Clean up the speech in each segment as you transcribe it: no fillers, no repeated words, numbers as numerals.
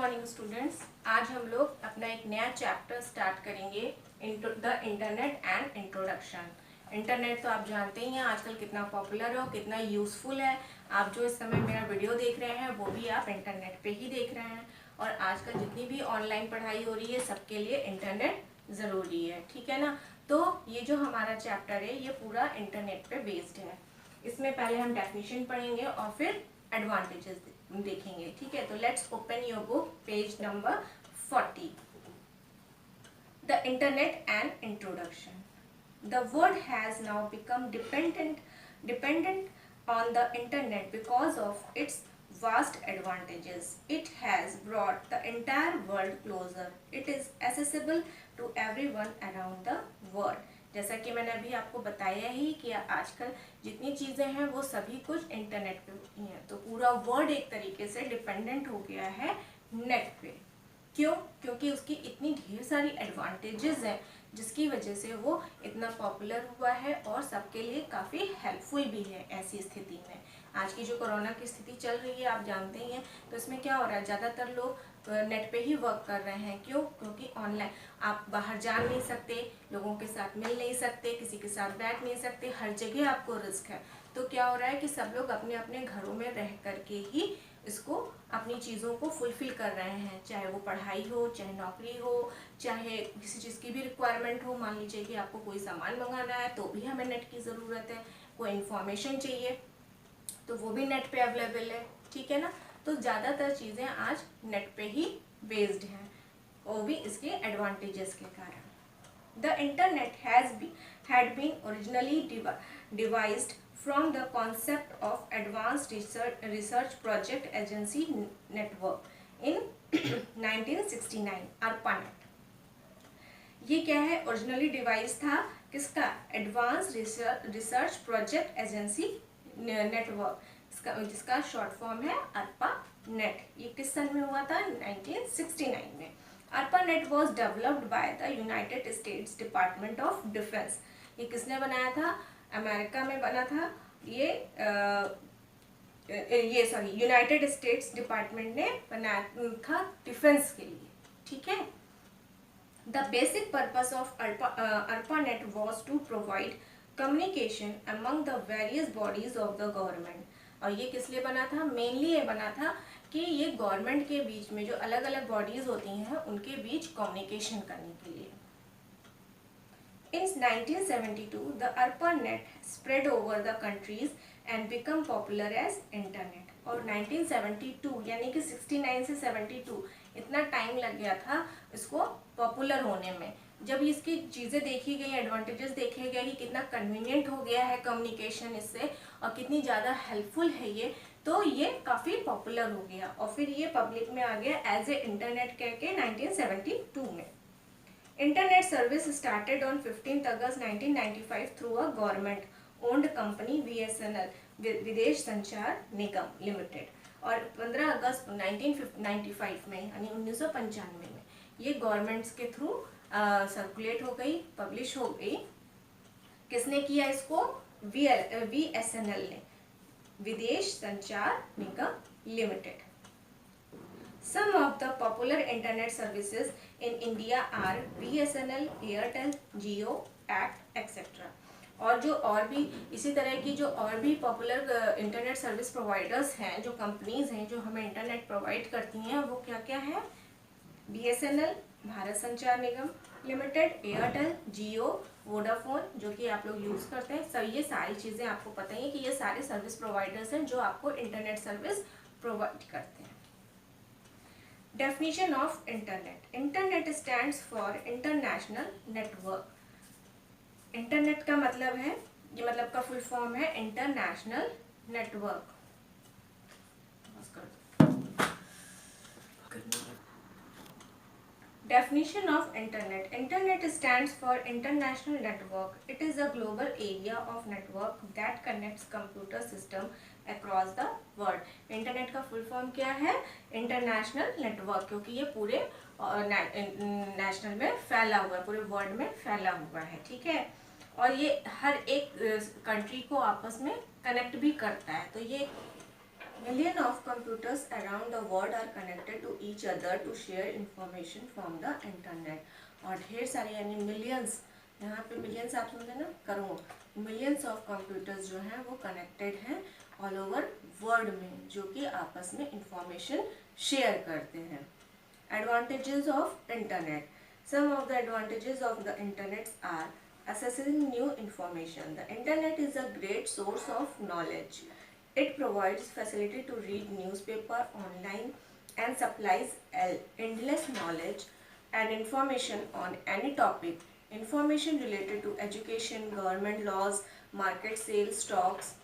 Morning students. आज हम लोग अपना एक नया चैप्टर स्टार्ट करेंगे, the internet and introduction. Internet तो आप जानते ही हैं आजकल कितना पॉपुलर है और कितना यूज़फुल है। आप जो इस समय मेरा वीडियो देख रहे हैं वो भी आप इंटरनेट पे ही देख रहे हैं, और आजकल जितनी भी ऑनलाइन पढ़ाई हो रही है सबके लिए इंटरनेट ज़रूरी है, ठीक है ना। तो ये जो हमारा चैप्टर है ये पूरा इंटरनेट पे बेस्ड है। इसमें पहले हम डेफिनेशन पढ़ेंगे और फिर एडवांटेजेस देखेंगे, ठीक है। तो let's open your book, page number 40, the internet and introduction. The world has now become dependent on the internet because of its vast advantages. It has brought the entire world closer. It is accessible to everyone around the world. जैसा कि मैंने अभी आपको बताया ही कि आजकल जितनी चीज़ें हैं वो सभी कुछ इंटरनेट पे होती हैं, तो पूरा वर्ल्ड एक तरीके से डिपेंडेंट हो गया है नेट पे। क्यों? क्योंकि उसकी इतनी ढेर सारी एडवांटेजेस हैं जिसकी वजह से वो इतना पॉपुलर हुआ है और सबके लिए काफ़ी हेल्पफुल भी है। ऐसी स्थिति में आज की जो कोरोना की स्थिति चल रही है आप जानते ही हैं, तो इसमें क्या हो रहा है, ज़्यादातर लोग नेट पे ही वर्क कर रहे हैं। क्यों? क्योंकि ऑनलाइन आप बाहर जा नहीं सकते, लोगों के साथ मिल नहीं सकते, किसी के साथ बैठ नहीं सकते, हर जगह आपको रिस्क है। तो क्या हो रहा है कि सब लोग अपने अपने घरों में रह करके ही इसको अपनी चीज़ों को फुलफिल कर रहे हैं, चाहे वो पढ़ाई हो, चाहे नौकरी हो, चाहे किसी चीज़ की भी रिक्वायरमेंट हो। मान लीजिए कि आपको कोई सामान मंगाना है तो भी हमें नेट की ज़रूरत है, कोई इन्फॉर्मेशन चाहिए तो वो भी नेट पे अवेलेबल है, ठीक है ना। तो ज़्यादातर चीज़ें आज नेट पे ही बेस्ड हैं, वो भी इसके एडवांटेजेस के कारण। The internet had been originally devised from the concept of Advanced Research Project Agency Network in 1969, ARPANET। ये क्या है? ओरिजिनली डिवाइस था किसका? Advance research project agency network, जिसका शॉर्ट फॉर्म है ARPANET। ये किस सन में हुआ था? 1969 में। ARPANET was developed by the United States Department of Defense। ये किसने बनाया था? अमेरिका में बना था ये यूनाइटेड स्टेट्स डिपार्टमेंट ने बनाया था डिफेंस के लिए, ठीक है। The basic purpose of ARPANET was to provide communication among the various bodies of the government। और ये किस लिए बना था? मेनली ये बना था कि ये गवर्नमेंट के बीच में जो अलग अलग बॉडीज होती हैं उनके बीच कम्युनिकेशन करने के लिए। In 1972, the ARPANET spread over the countries and become popular as Internet। और 1972 यानी कि 69 से 72 इतना टाइम लग गया था इसको पॉपुलर होने में। जब इसकी चीज़ें देखी गई, एडवांटेजेस देखे गए कि कितना कन्वीनियंट हो गया है कम्युनिकेशन इससे और कितनी ज़्यादा हेल्पफुल है ये, तो ये काफ़ी पॉपुलर हो गया और फिर ये पब्लिक में आ गया एज ए इंटरनेट कह के 1972 में। Internet service started on 15 August 1995 through a government owned company BSNL, विदेश संचार निगम लिमिटेड। और 15 अगस्त 1995 में यानी 1995 में ये गवर्नमेंट्स के थ्रू सर्कुलेट हो गई, पब्लिश हो गई। किसने किया इसको? BSNL ने, विदेश संचार निगम limited. Some of the popular internet services in India are BSNL, Airtel, Jio, Act, etc। और भी इसी तरह की जो और भी पॉपुलर इंटरनेट सर्विस प्रोवाइडर्स हैं, जो कंपनीज हैं जो हमें इंटरनेट प्रोवाइड करती हैं, वो क्या क्या है? BSNL, भारत संचार निगम लिमिटेड, एयरटेल, जियो, वोडाफोन, जो कि आप लोग यूज़ करते हैं। सब ये सारी चीज़ें आपको पता ही है कि ये सारे सर्विस प्रोवाइडर्स हैं जो आपको इंटरनेट सर्विस प्रोवाइड करते हैं। Definition of Internet। Internet stands for International Network। Internet का मतलब है, ये मतलब का फुल फॉर्म है international network. Definition of Internet। Internet stands for International Network। It is a global area of network that connects computer system across the world। Internet का full form क्या है? इंटरनेशनल नेटवर्क, क्योंकि ये पूरे national में फैला हुआ है, पूरे वर्ल्ड में फैला हुआ है, ठीक है। और ये हर एक कंट्री को आपस में कनेक्ट भी करता है। तो ये Million of computers around the world are connected to each other to share information from the internet. और ढेर सारे यानी मिलियंस, यहाँ पे मिलियंस आप सुनते हैं ना, करोड़, मिलियंस ऑफ कंप्यूटर्स जो हैं वो कनेक्टेड हैं ऑल ओवर वर्ल्ड में, जो कि आपस में इंफॉर्मेशन शेयर करते हैं. Advantages of internet. Some of the advantages of the internet are accessing new information. The internet is a great source of knowledge. It provides facility to read newspaper online and supplies endless knowledge and information on any topic. Information related to education, government laws, market sales, stocks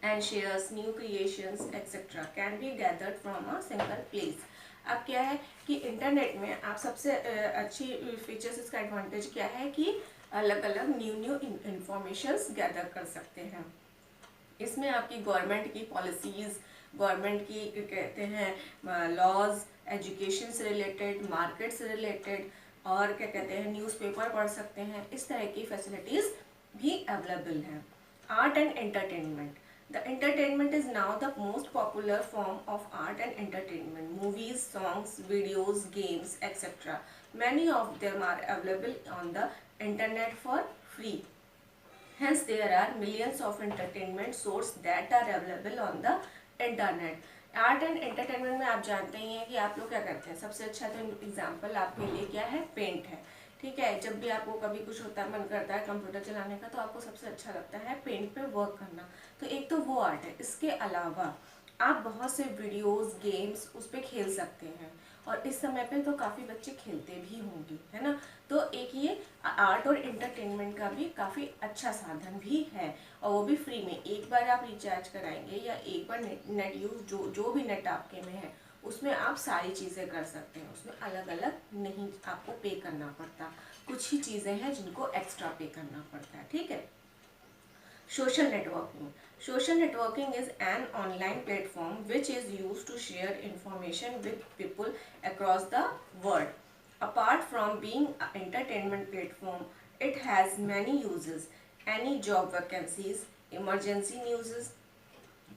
and shares, new creations, etc. can be gathered from a single place. अब क्या है कि internet में आप सबसे अच्छी features, इसका advantage क्या है कि अलग अलग न्यू इंफॉर्मेशंस गैदर कर सकते हैं. इसमें आपकी गवर्नमेंट की पॉलिसीज़, गवर्नमेंट की कहते हैं लॉज, एजुकेशन से रिलेटेड, मार्केट से रिलेटेड, और क्या कहते हैं न्यूज़पेपर पढ़ सकते हैं. इस तरह की फैसिलिटीज़ भी अवेलेबल हैं. Art and entertainment. The entertainment is now the most popular form of art and entertainment. Movies, songs, videos, games, etc. Many of them are available on the internet for free. Hence, there are millions of entertainment sources that are available on the internet. Art and entertainment में आप जानते ही हैं कि आप लोग क्या करते हैं. सबसे अच्छा तो एग्जाम्पल आपके लिए क्या है, पेंट है. ठीक है, जब भी आपको कभी कुछ होता है, मन करता है कंप्यूटर चलाने का, तो आपको सबसे अच्छा लगता है पेंट पे वर्क करना. तो एक तो वो आर्ट है. इसके अलावा आप बहुत से वीडियोस, गेम्स उस पर खेल सकते हैं, और इस समय पे तो काफ़ी बच्चे खेलते भी होंगे, है ना. तो एक ये आर्ट और एंटरटेनमेंट का भी काफ़ी अच्छा साधन भी है, और वो भी फ्री में. एक बार आप रिचार्ज कराएंगे या एक बार नेट यूज़, जो भी नेट आपके में है उसमें आप सारी चीज़ें कर सकते हैं. उसमें अलग अलग नहीं आपको पे करना पड़ता. कुछ ही चीज़ें हैं जिनको एक्स्ट्रा पे करना पड़ता है. ठीक है. Social networking. Social networking is an online platform which is used to share information with people across the world. Apart from being an entertainment platform, it has many uses. Any job vacancies, emergency news,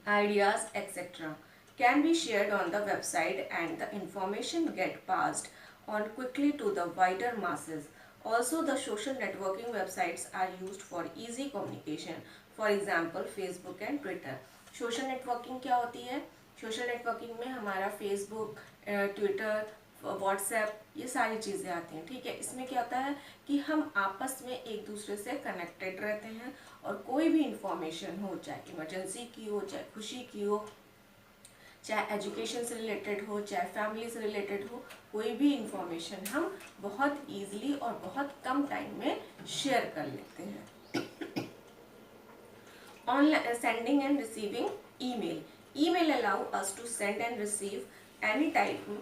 ideas, etc. can be shared on the website, and the information get passed on quickly to the wider masses. Also, the social networking websites are used for easy communication. For example, Facebook and Twitter. Social networking क्या होती है? Social networking में हमारा Facebook, Twitter, WhatsApp, ये सारी चीज़ें आती हैं. ठीक है. इसमें क्या होता है कि हम आपस में एक दूसरे से कनेक्टेड रहते हैं, और कोई भी इंफॉर्मेशन हो, चाहे इमरजेंसी की हो, चाहे खुशी की हो, चाहे एजुकेशन से रिलेटेड हो, चाहे फैमिली से रिलेटेड हो, कोई भी इंफॉर्मेशन हम बहुत ईजिली और बहुत कम टाइम में शेयर कर लेते हैं. Online sending and receiving email. Email allow us to send and receive any time,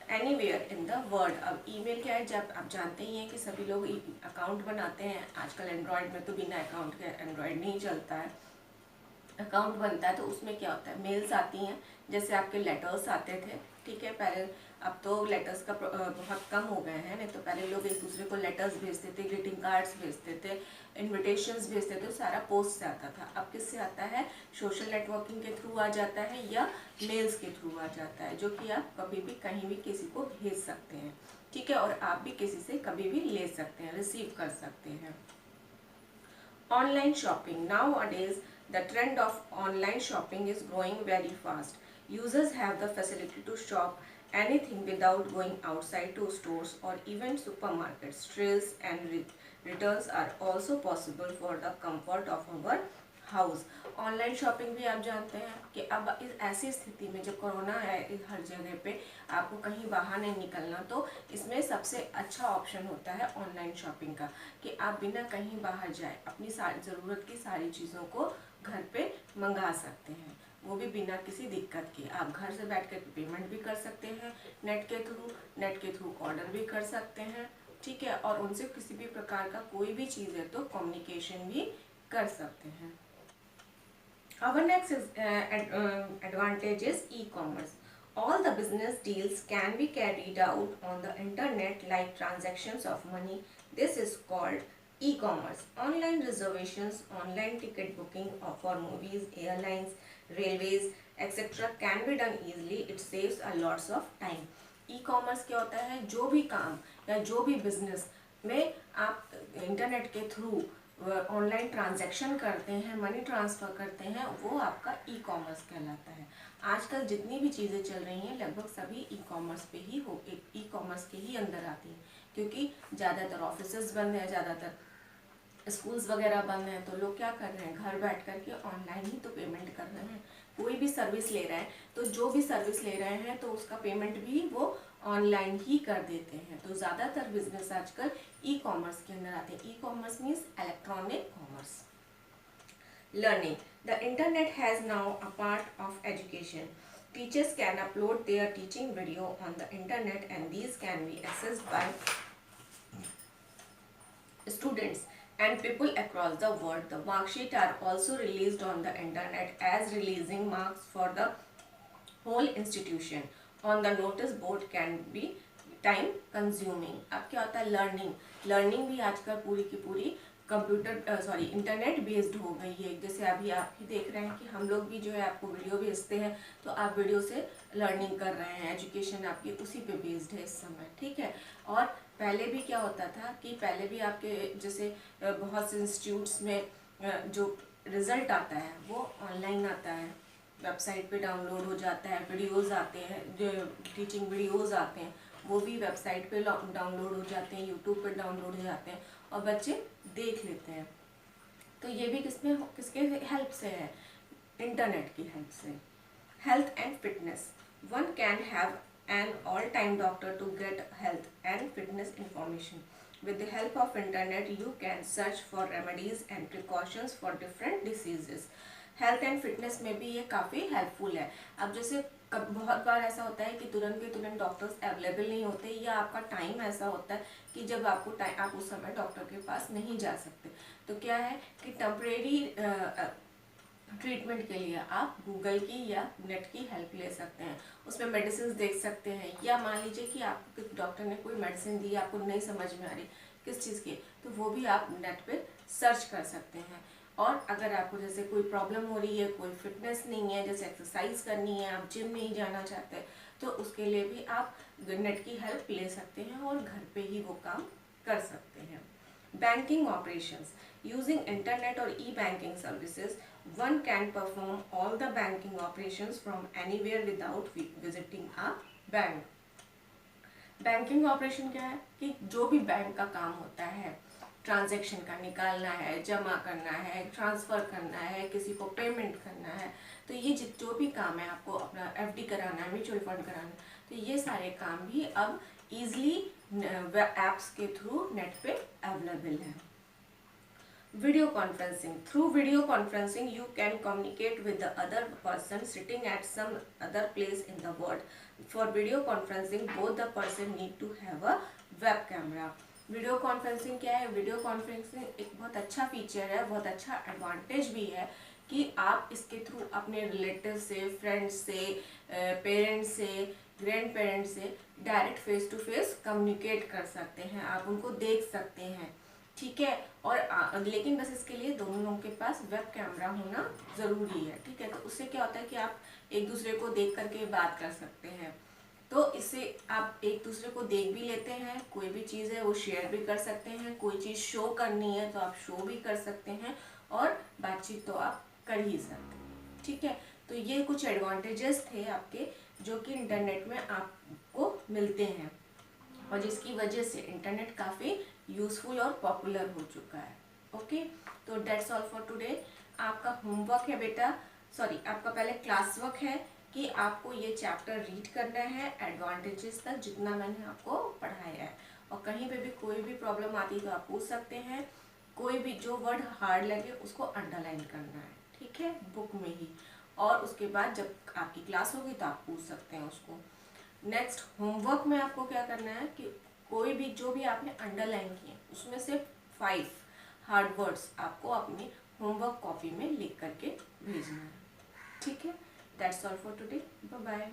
anywhere in the world. अब ईमेल क्या है, जब आप जानते ही हैं कि सभी लोग अकाउंट बनाते हैं. आजकल एंड्रॉयड में तो बिना अकाउंट के एंड्रॉयड नहीं चलता है. अकाउंट बनता है तो उसमें क्या होता है, मेल्स आती हैं, जैसे आपके लेटर्स आते थे. ठीक है. पहले, अब तो लेटर्स का बहुत कम हो गए हैं. नहीं तो पहले लोग एक दूसरे को लेटर्स भेजते थे, ग्रीटिंग कार्ड्स भेजते थे, इनविटेशंस भेजते थे, सारा पोस्ट से आता था. अब किससे आता है, सोशल नेटवर्किंग के थ्रू आ जाता है या मेल्स के थ्रू आ जाता है, जो कि आप कभी भी कहीं भी किसी को भेज सकते हैं. ठीक है. और आप भी किसी से कभी भी ले सकते हैं, रिसीव कर सकते हैं. Online shopping. Nowadays, the trend of online shopping is growing very fast. Users have the facility to shop anything without going outside to stores or even supermarkets. Trails and returns are also possible for the comfort of our house. Online shopping भी आप जानते हैं कि अब इस ऐसी स्थिति में जब कोरोना है हर जगह पे, आपको कहीं बाहर नहीं निकलना, तो इसमें सबसे अच्छा ऑप्शन होता है ऑनलाइन शॉपिंग का, कि आप बिना कहीं बाहर जाए अपनी ज़रूरत की सारी चीज़ों को घर पे मंगा सकते हैं, वो भी बिना किसी दिक्कत के. आप घर से बैठ कर पेमेंट भी कर सकते हैं नेट के थ्रू ऑर्डर भी कर सकते हैं. ठीक है. और उनसे किसी भी प्रकार का कोई भी चीज़ है तो कम्युनिकेशन भी कर सकते हैं. Our next advantage is e-commerce. All the business deals can be carried out on the internet, like transactions of money. This is called E-commerce, online reservations, online ticket booking for movies, airlines, railways, etc. can be done easily. It saves a lots of time. E-commerce क्या होता है? जो भी काम या जो भी business में आप इंटरनेट के थ्रू ऑनलाइन ट्रांजैक्शन करते हैं, मनी ट्रांसफ़र करते हैं, वो आपका ई-कॉमर्स कहलाता है। आजकल जितनी भी चीज़ें चल रही हैं लगभग सभी ई-कॉमर्स पे ही ई-कॉमर्स के ही अंदर आती हैं, क्योंकि ज़्यादातर ऑफिसेज बंद हैं, ज़्यादातर स्कूल्स वगैरह बंद हैं, तो लोग क्या कर रहे हैं, घर बैठ कर के ऑनलाइन ही तो पेमेंट कर रहे हैं। कोई भी सर्विस ले रहा है तो जो भी सर्विस ले रहे हैं तो उसका पेमेंट भी वो ऑनलाइन ही कर देते हैं। तो ज़्यादातर बिजनेस आजकल ई कॉमर्स के अंदर आते हैं। E commerce means electronic commerce. Learning, the internet has now a part of education. Teachers can upload their teaching video on the internet and these can be accessed by students and people across the world. The mark sheet are also released on the internet as releasing marks for the whole institution. On the notice board can be time consuming. अब क्या होता है, learning भी आजकल पूरी की पूरी computer internet based हो गई है। जैसे अभी आप ही देख रहे हैं कि हम लोग भी जो है आपको वीडियो भेजते हैं तो आप वीडियो से लर्निंग कर रहे हैं, एजुकेशन आपकी उसी पे बेस्ड है इस समय, ठीक है। और पहले भी क्या होता था कि पहले भी आपके जैसे बहुत से इंस्टीट्यूट्स में जो रिजल्ट आता है वो ऑनलाइन आता है, वेबसाइट पे डाउनलोड हो जाता है, वीडियोस आते हैं, जो टीचिंग वीडियोस आते हैं वो भी वेबसाइट पे डाउनलोड हो जाते हैं, यूट्यूब पे डाउनलोड हो जाते हैं और बच्चे देख लेते हैं। तो ये भी किसके हेल्प से है, इंटरनेट की हेल्प से। Health and fitness, one can have an all-time doctor to get health and fitness information. With the help of internet, you can search for remedies and precautions for different diseases. Health and fitness में भी ये काफ़ी helpful है। अब जैसे बहुत बार ऐसा होता है कि तुरंत के तुरंत डॉक्टर्स अवेलेबल नहीं होते, या आपका टाइम ऐसा होता है कि जब आप उस समय डॉक्टर के पास नहीं जा सकते, तो क्या है कि टेम्परेरी ट्रीटमेंट के लिए आप गूगल की या नेट की हेल्प ले सकते हैं, उसमें मेडिसिन देख सकते हैं। या मान लीजिए कि आपको डॉक्टर ने कोई मेडिसिन दी, आपको नहीं समझ में आ रही किस चीज़ की, तो वो भी आप नेट पे सर्च कर सकते हैं। और अगर आपको जैसे कोई प्रॉब्लम हो रही है, कोई फिटनेस नहीं है, जैसे एक्सरसाइज करनी है, आप जिम नहीं जाना चाहते, तो उसके लिए भी आप नेट की हेल्प ले सकते हैं और घर पे ही वो काम कर सकते हैं। बैंकिंग ऑपरेशंस, यूजिंग इंटरनेट और e banking services, one can perform all the banking operations from anywhere without visiting a bank. Banking operation क्या है कि जो भी बैंक का काम होता है, ट्रांजैक्शन का निकालना है, जमा करना है, ट्रांसफ़र करना है, किसी को पेमेंट करना है, तो ये जो भी काम है, आपको अपना एफडी कराना है, म्यूचुअल फंड कराना है, तो ये सारे काम भी अब ईजिली ऐप्स के थ्रू नेट पे अवेलेबल है। Video conferencing, through video conferencing you can communicate with the other person sitting at some other place in the world. For video conferencing both the person need to have a web camera. Video conferencing क्या है, video conferencing एक बहुत अच्छा feature है, बहुत अच्छा advantage भी है कि आप इसके थ्रू अपने रिलेटिव से, फ्रेंड्स से, पेरेंट्स से, ग्रैंड पेरेंट्स से direct face to face communicate कर सकते हैं, आप उनको देख सकते हैं, ठीक है। और लेकिन बस इसके लिए दोनों लोगों के पास वेब कैमरा होना ज़रूरी है, ठीक है। तो उससे क्या होता है कि आप एक दूसरे को देख करके बात कर सकते हैं, तो इससे आप एक दूसरे को देख भी लेते हैं, कोई भी चीज़ है वो शेयर भी कर सकते हैं, कोई चीज़ शो करनी है तो आप शो भी कर सकते हैं, और बातचीत तो आप कर ही सकते हैं, ठीक है। तो ये कुछ एडवांटेजेस थे आपके जो कि इंटरनेट में आपको मिलते हैं और जिसकी वजह से इंटरनेट काफ़ी यूज़फुल और पॉपुलर हो चुका है। ओके, तो डेट्स ऑल फॉर टुडे। आपका होमवर्क है बेटा, आपका पहले क्लास वर्क है कि आपको ये चैप्टर रीड करना है एडवांटेजेस तक, जितना मैंने आपको पढ़ाया है, और कहीं पे भी कोई भी प्रॉब्लम आती तो आप पूछ सकते हैं। कोई भी जो वर्ड हार्ड लगे उसको अंडरलाइन करना है, ठीक है, बुक में ही, और उसके बाद जब आपकी क्लास होगी तो आप पूछ सकते हैं उसको। नेक्स्ट होमवर्क में आपको क्या करना है कि कोई भी जो भी आपने अंडरलाइन किए उसमें से 5 हार्ड वर्ड्स आपको अपनी होमवर्क कॉपी में लिख करके भेजना है, ठीक है। That's all for today, bye bye.